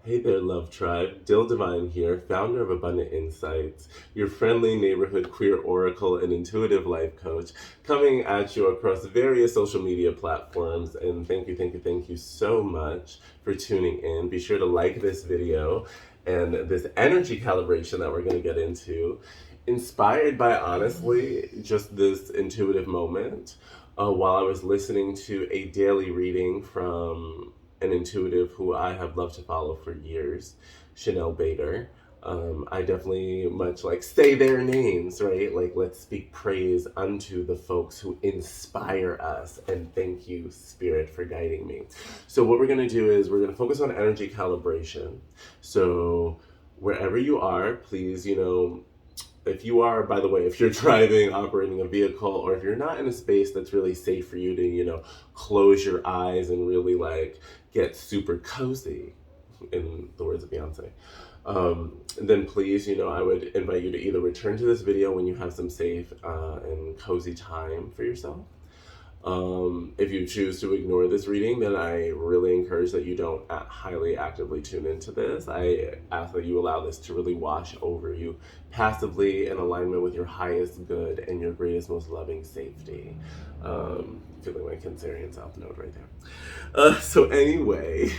Hey there, Love Tribe. Dill Divine here, founder of Abundant Insights, your friendly neighborhood queer oracle and intuitive life coach, coming at you across various social media platforms. And thank you so much for tuning in. Be sure to like this video and this energy calibration that we're going to get into, inspired by honestly just this intuitive moment while I was listening to a daily reading from an intuitive who I have loved to follow for years, Chanel Bader. I definitely much like say their names, right? Like, let's speak praise unto the folks who inspire us. And thank you, Spirit, for guiding me. So, what we're going to do is we're going to focus on energy calibration. So, wherever you are, please, if you are, by the way, if you're driving, operating a vehicle, or if you're not in a space that's really safe for you to, close your eyes and really like get super cozy, in the words of Beyonce, then please, I would invite you to either return to this video when you have some safe and cozy time for yourself. If you choose to ignore this reading, then I really encourage that you don't highly actively tune into this. I ask that you allow this to really wash over you passively in alignment with your highest good and your greatest, most loving safety. Feeling like Cancerian South Node right there. So anyway,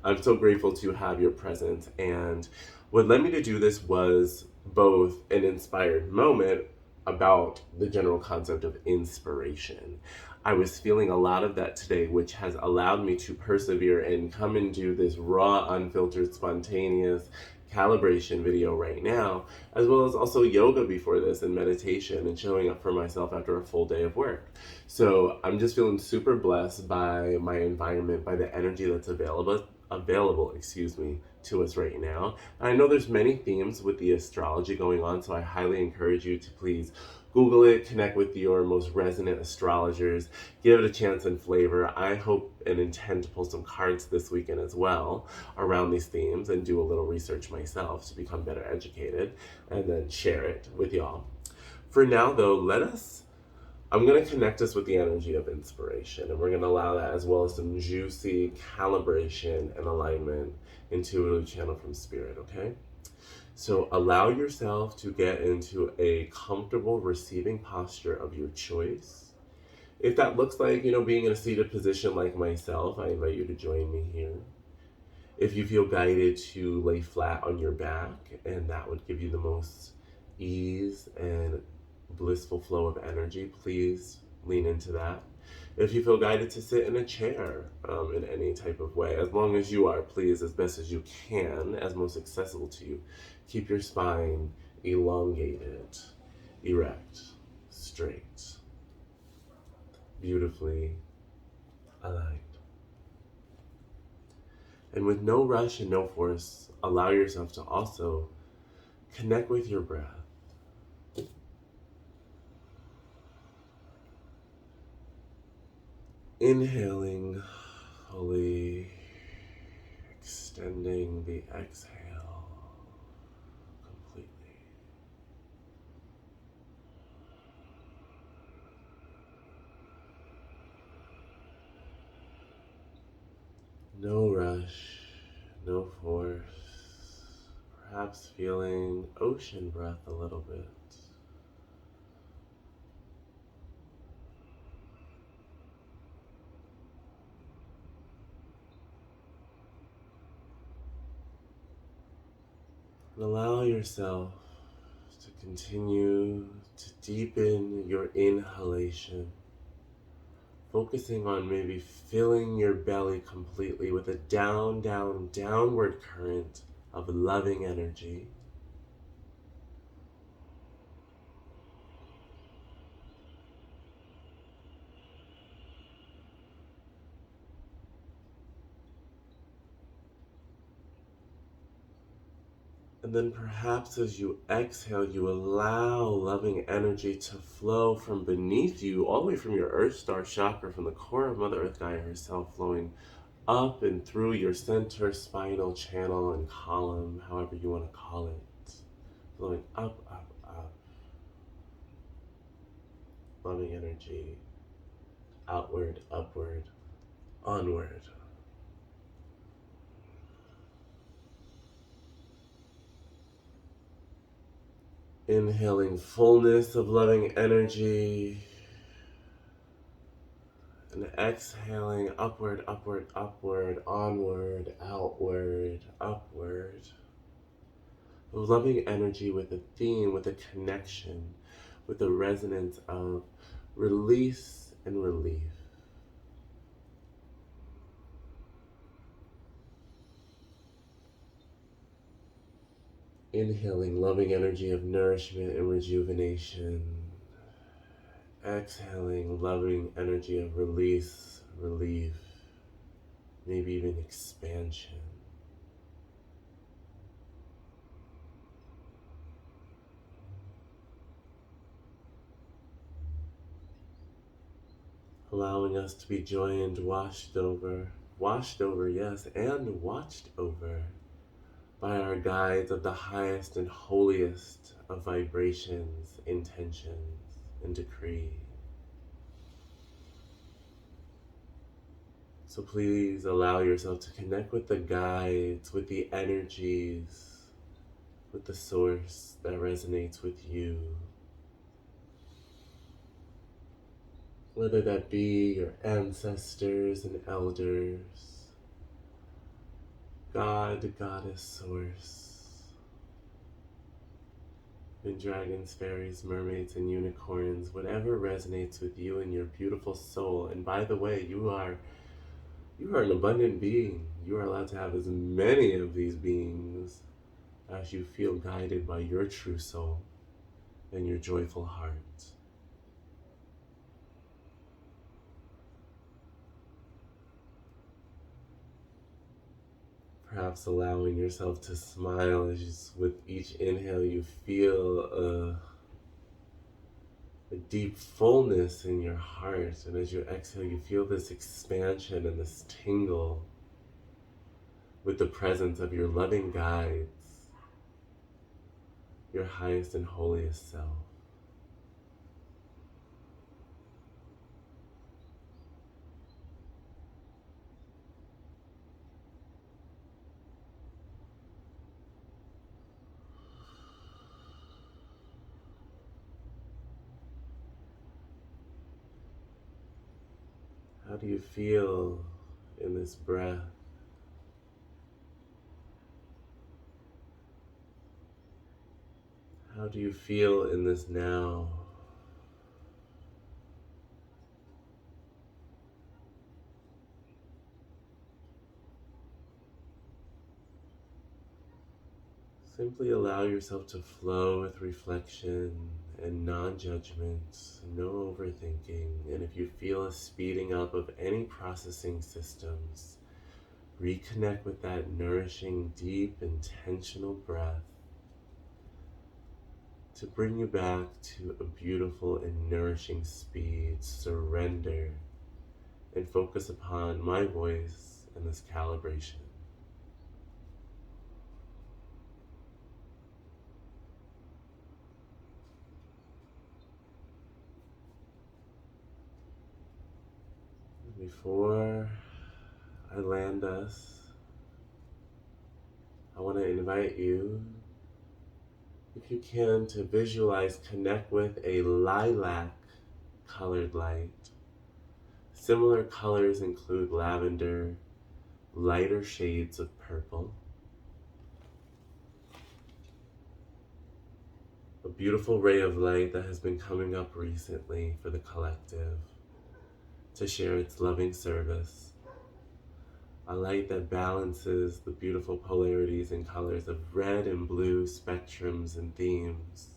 I'm so grateful to have your presence. And what led me to do this was both an inspired moment about the general concept of inspiration. I was feeling a lot of that today, which has allowed me to persevere and come and do this raw, unfiltered, spontaneous calibration video right now, as well as also yoga before this and meditation and showing up for myself after a full day of work. So I'm just feeling super blessed by my environment, by the energy that's available to us right now. And I know there's many themes with the astrology going on, so I highly encourage you to please Google it, connect with your most resonant astrologers, give it a chance and flavor. I hope and intend to pull some cards this weekend as well around these themes and do a little research myself to become better educated and then share it with y'all. For now though, I'm going to connect us with the energy of inspiration, and we're going to allow that as well as some juicy calibration and alignment intuitively channeled from Spirit, okay? So allow yourself to get into a comfortable receiving posture of your choice. If that looks like, being in a seated position like myself, I invite you to join me here. If you feel guided to lay flat on your back, and that would give you the most ease and blissful flow of energy, please lean into that. If you feel guided to sit in a chair in any type of way, as long as you are, please, as best as you can, as most accessible to you, keep your spine elongated, erect, straight, beautifully aligned. And with no rush and no force, allow yourself to also connect with your breath. Inhaling fully, extending the exhale completely. No rush, no force, perhaps feeling ocean breath a little bit. And allow yourself to continue to deepen your inhalation, focusing on maybe filling your belly completely with a downward current of loving energy. And then perhaps as you exhale, you allow loving energy to flow from beneath you, all the way from your Earth Star chakra, from the core of Mother Earth Gaia herself, flowing up and through your center spinal channel and column, however you want to call it. Flowing up, up, up. Loving energy, outward, upward, onward. Inhaling fullness of loving energy. And exhaling upward, upward, upward, onward, outward, upward. Loving energy with a theme, with a connection, with a resonance of release and relief. Inhaling loving energy of nourishment and rejuvenation. Exhaling loving energy of release, relief, maybe even expansion. Allowing us to be joined, washed over, yes, and watched over by our guides of the highest and holiest of vibrations, intentions, and decree. So please allow yourself to connect with the guides, with the energies, with the source that resonates with you. Whether that be your ancestors and elders, God, Goddess, Source, and dragons, fairies, mermaids, and unicorns, whatever resonates with you and your beautiful soul. And by the way, you are an abundant being. You are allowed to have as many of these beings as you feel guided by your true soul and your joyful heart. Perhaps allowing yourself to smile as with each inhale you feel a deep fullness in your heart, and as you exhale you feel this expansion and this tingle with the presence of your loving guides, your highest and holiest self. How do you feel in this breath? How do you feel in this now? Simply allow yourself to flow with reflection and non-judgment, no overthinking. And if you feel a speeding up of any processing systems, reconnect with that nourishing, deep, intentional breath to bring you back to a beautiful and nourishing speed. Surrender and focus upon my voice and this calibration. Before I land us, I want to invite you, if you can, to visualize, connect with a lilac colored light. Similar colors include lavender, lighter shades of purple. A beautiful ray of light that has been coming up recently for the collective to share its loving service. A light that balances the beautiful polarities and colors of red and blue spectrums and themes.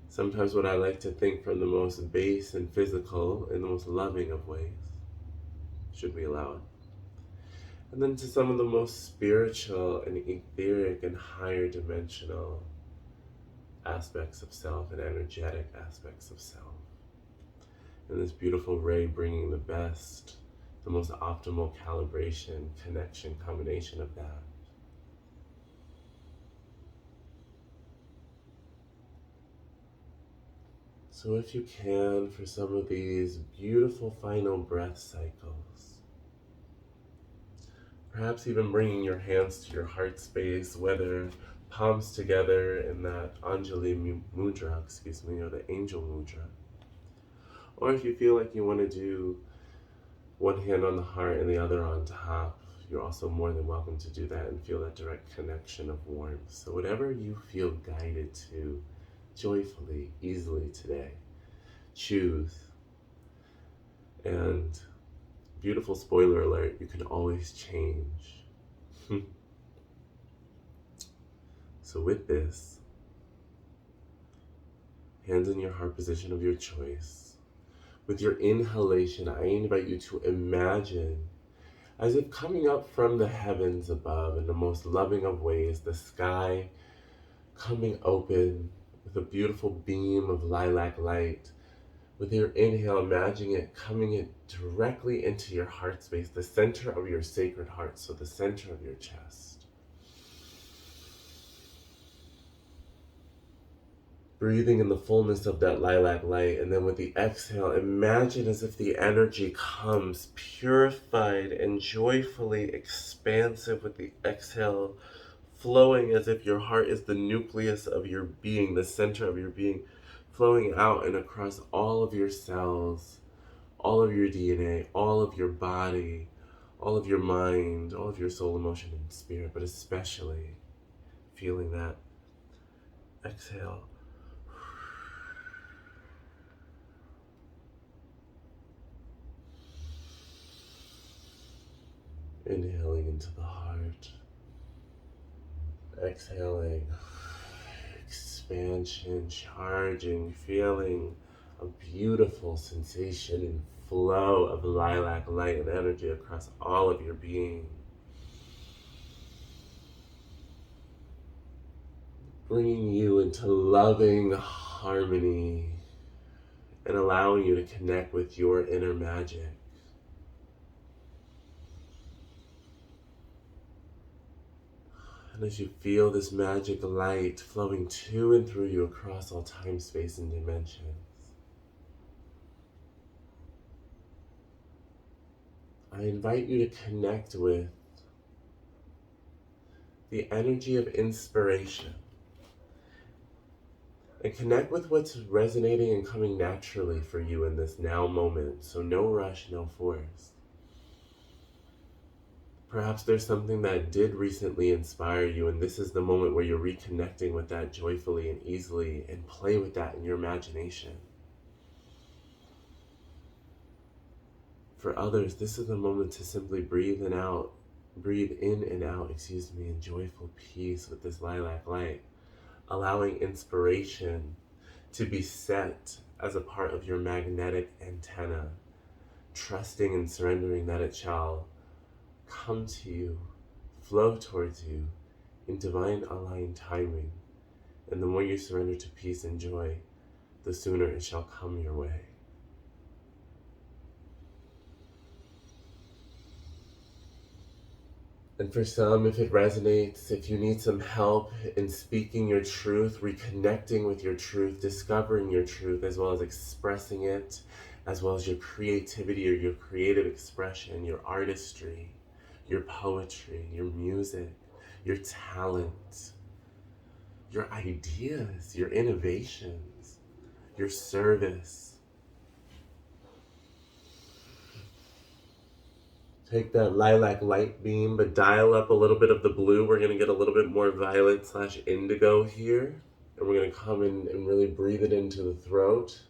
Sometimes what I like to think from the most base and physical in the most loving of ways, should we allow it. And then to some of the most spiritual and etheric and higher dimensional aspects of self and energetic aspects of self. And this beautiful ray bringing the best, the most optimal calibration, connection, combination of that. So if you can, for some of these beautiful final breath cycles, perhaps even bringing your hands to your heart space, whether palms together in that Anjali Mudra, or the Angel Mudra. Or if you feel like you want to do one hand on the heart and the other on top, you're also more than welcome to do that and feel that direct connection of warmth. So whatever you feel guided to, joyfully, easily today, choose. And beautiful spoiler alert, you can always change. So with this, hands in your heart position of your choice. With your inhalation, I invite you to imagine as if coming up from the heavens above in the most loving of ways, the sky coming open with a beautiful beam of lilac light. With your inhale, imagine it coming in directly into your heart space, the center of your sacred heart, so the center of your chest. Breathing in the fullness of that lilac light, and then with the exhale, imagine as if the energy comes purified and joyfully expansive with the exhale, flowing as if your heart is the nucleus of your being, the center of your being, flowing out and across all of your cells, all of your DNA, all of your body, all of your mind, all of your soul, emotion, and spirit, but especially feeling that exhale. Inhaling into the heart, exhaling, expansion, charging, feeling a beautiful sensation and flow of lilac light and energy across all of your being. Bringing you into loving harmony and allowing you to connect with your inner magic. And as you feel this magic light flowing to and through you across all time, space, and dimensions, I invite you to connect with the energy of inspiration and connect with what's resonating and coming naturally for you in this now moment. So no rush, no force. Perhaps there's something that did recently inspire you, and this is the moment where you're reconnecting with that joyfully and easily, and play with that in your imagination. For others, this is the moment to simply breathe in and out, in joyful peace with this lilac light, allowing inspiration to be set as a part of your magnetic antenna, trusting and surrendering that it shall come to you, flow towards you in divine aligned timing. And the more you surrender to peace and joy, the sooner it shall come your way. And for some, if it resonates, if you need some help in speaking your truth, reconnecting with your truth, discovering your truth, as well as expressing it, as well as your creativity or your creative expression, your artistry, your poetry, your music, your talent, your ideas, your innovations, your service. Take that lilac light beam, but dial up a little bit of the blue. We're going to get a little bit more violet/indigo here. And we're going to come in and really breathe it into the throat.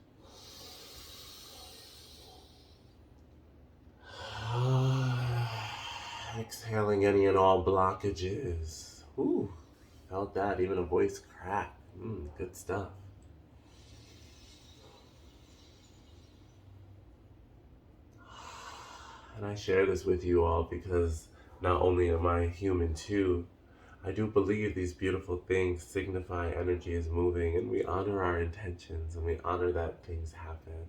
Exhaling any and all blockages. Ooh, felt that, even a voice crack. Good stuff. And I share this with you all because not only am I human too, I do believe these beautiful things signify energy is moving, and we honor our intentions and we honor that things happen.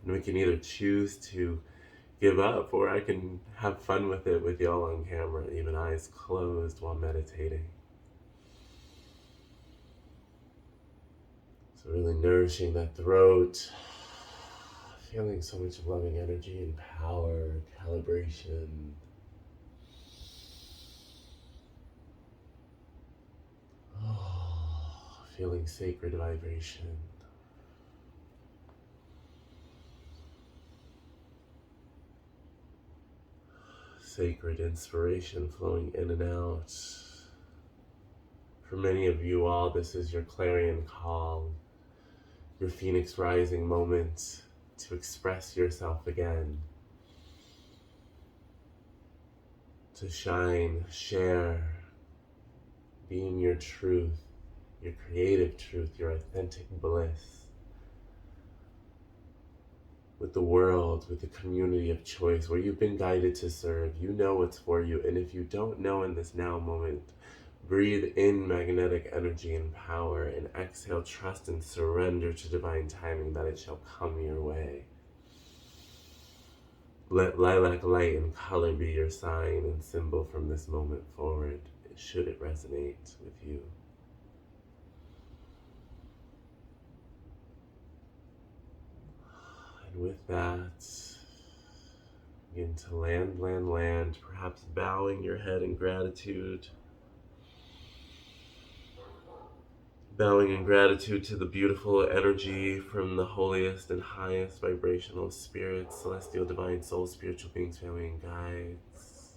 And we can either choose to give up, or I can have fun with it with y'all on camera, even eyes closed while meditating. So really nourishing that throat, feeling so much loving energy and power, calibration. feeling sacred vibration. Sacred inspiration flowing in and out. For many of you all, this is your clarion call, your phoenix rising moment to express yourself again, to shine, share, be in your truth, your creative truth, your authentic bliss with the world, with the community of choice where you've been guided to serve. You know what's for you, and if you don't know in this now moment, breathe in magnetic energy and power, and exhale trust and surrender to divine timing that it shall come your way. Let lilac light and color be your sign and symbol from this moment forward, should it resonate with you. And with that, begin to land, perhaps bowing your head in gratitude. Bowing in gratitude to the beautiful energy from the holiest and highest vibrational spirits, celestial, divine souls, spiritual beings, family, and guides.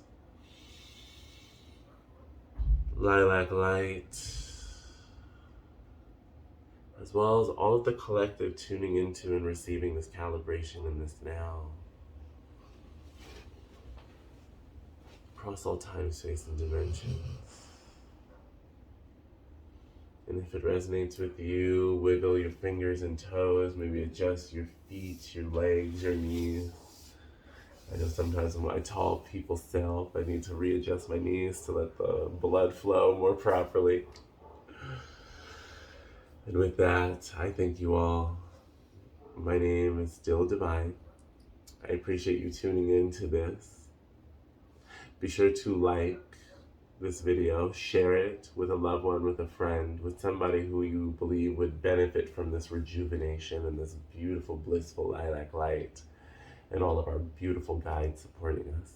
Lilac light, as well as all of the collective tuning into and receiving this calibration in this now. Across all time, space, and dimensions. And if it resonates with you, wiggle your fingers and toes, maybe adjust your feet, your legs, your knees. I know sometimes when my tall people self, I need to readjust my knees to let the blood flow more properly. And with that, I thank you all. My name is Still Divine. I appreciate you tuning in to this. Be sure to like this video, share it with a loved one, with a friend, with somebody who you believe would benefit from this rejuvenation and this beautiful, blissful lilac light, and all of our beautiful guides supporting us.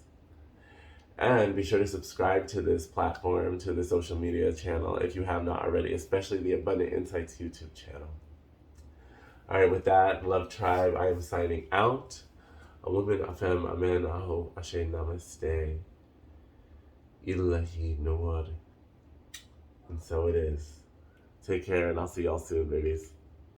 And be sure to subscribe to this platform, to the social media channel, if you have not already, especially the Abundant Insights YouTube channel. All right, with that, Love Tribe, I am signing out. A woman, Afem, Amen, Aho, Ashe, Namaste. Ilahi Nawar. And so it is. Take care, and I'll see y'all soon, babies.